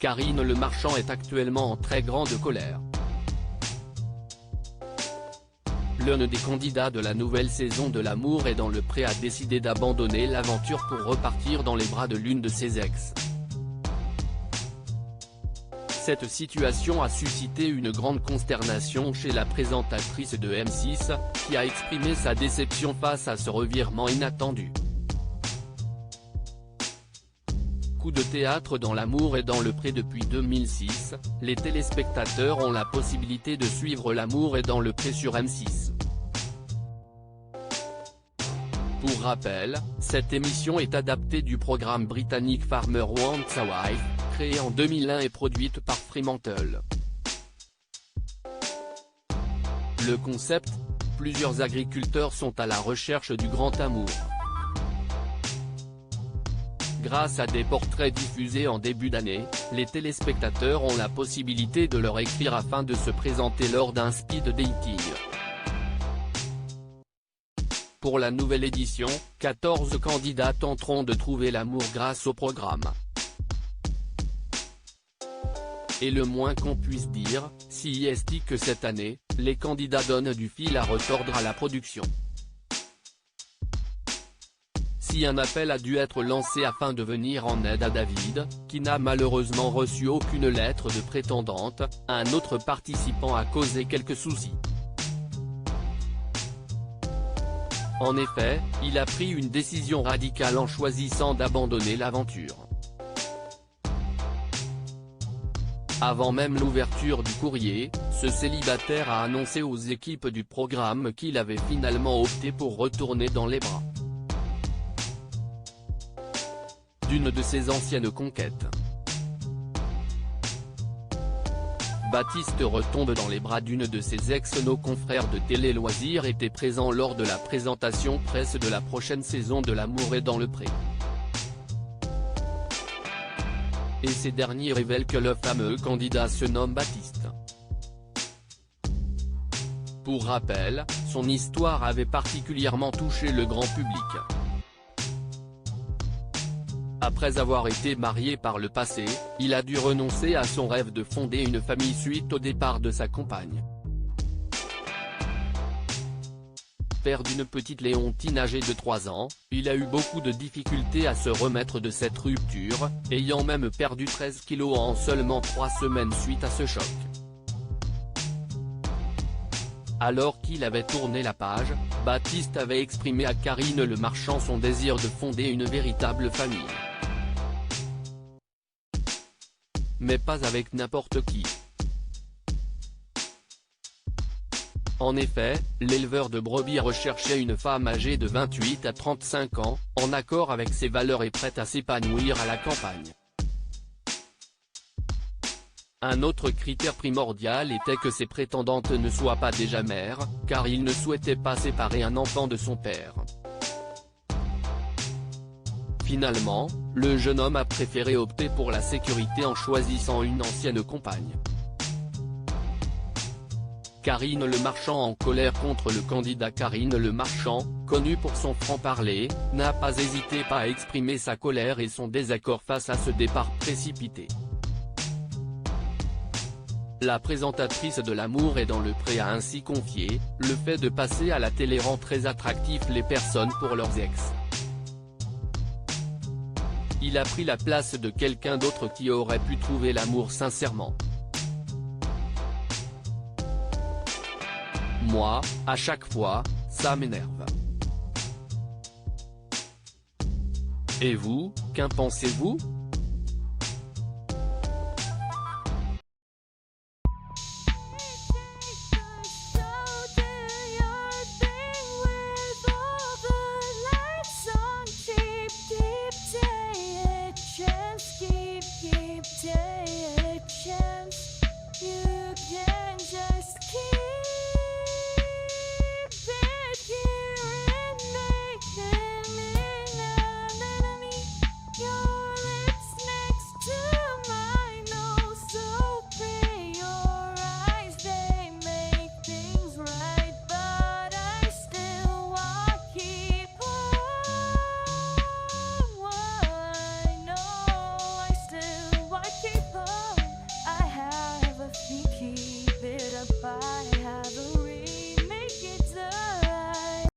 Karine Le Marchand est actuellement en très grande colère. L'un des candidats de la nouvelle saison de L'amour est dans le pré a décidé d'abandonner l'aventure pour repartir dans les bras de l'une de ses ex. Cette situation a suscité une grande consternation chez la présentatrice de M6, qui a exprimé sa déception face à ce revirement inattendu. Coup de théâtre dans L'amour et dans le pré. Depuis 2006, les téléspectateurs ont la possibilité de suivre L'amour et dans le pré sur M6. Pour rappel, cette émission est adaptée du programme britannique Farmer Wants a Wife, créé en 2001 et produite par Fremantle. Le concept, plusieurs agriculteurs sont à la recherche du grand amour. Grâce à des portraits diffusés en début d'année, les téléspectateurs ont la possibilité de leur écrire afin de se présenter lors d'un speed dating. Pour la nouvelle édition, 14 candidats tenteront de trouver l'amour grâce au programme. Et le moins qu'on puisse dire, si est que cette année, les candidats donnent du fil à retordre à la production. Si un appel a dû être lancé afin de venir en aide à David, qui n'a malheureusement reçu aucune lettre de prétendante, un autre participant a causé quelques soucis. En effet, il a pris une décision radicale en choisissant d'abandonner l'aventure. Avant même l'ouverture du courrier, ce célibataire a annoncé aux équipes du programme qu'il avait finalement opté pour retourner dans les bras d'une de ses anciennes conquêtes. Baptiste retombe dans les bras d'une de ses ex. Nos confrères de Télé Loisirs étaient présents lors de la présentation presse de la prochaine saison de L'amour est dans le pré. Et ces derniers révèlent que le fameux candidat se nomme Baptiste. Pour rappel, son histoire avait particulièrement touché le grand public. Après avoir été marié par le passé, il a dû renoncer à son rêve de fonder une famille suite au départ de sa compagne. Père d'une petite Léontine âgée de 3 ans, il a eu beaucoup de difficultés à se remettre de cette rupture, ayant même perdu 13 kilos en seulement 3 semaines suite à ce choc. Alors qu'il avait tourné la page, Baptiste avait exprimé à Karine Le Marchand son désir de fonder une véritable famille. Mais pas avec n'importe qui. En effet, l'éleveur de brebis recherchait une femme âgée de 28 à 35 ans, en accord avec ses valeurs et prête à s'épanouir à la campagne. Un autre critère primordial était que ses prétendantes ne soient pas déjà mères, car il ne souhaitait pas séparer un enfant de son père. Finalement, le jeune homme a préféré opter pour la sécurité en choisissant une ancienne compagne. Karine Le Marchand, en colère contre le candidat. Karine Le Marchand, connue pour son franc-parler, n'a pas hésité à exprimer sa colère et son désaccord face à ce départ précipité. La présentatrice de L'amour est dans le pré a ainsi confié, le fait de passer à la télé rend très attractif les personnes pour leurs ex. Il a pris la place de quelqu'un d'autre qui aurait pu trouver l'amour sincèrement. Moi, à chaque fois, ça m'énerve. Et vous, qu'en pensez-vous ?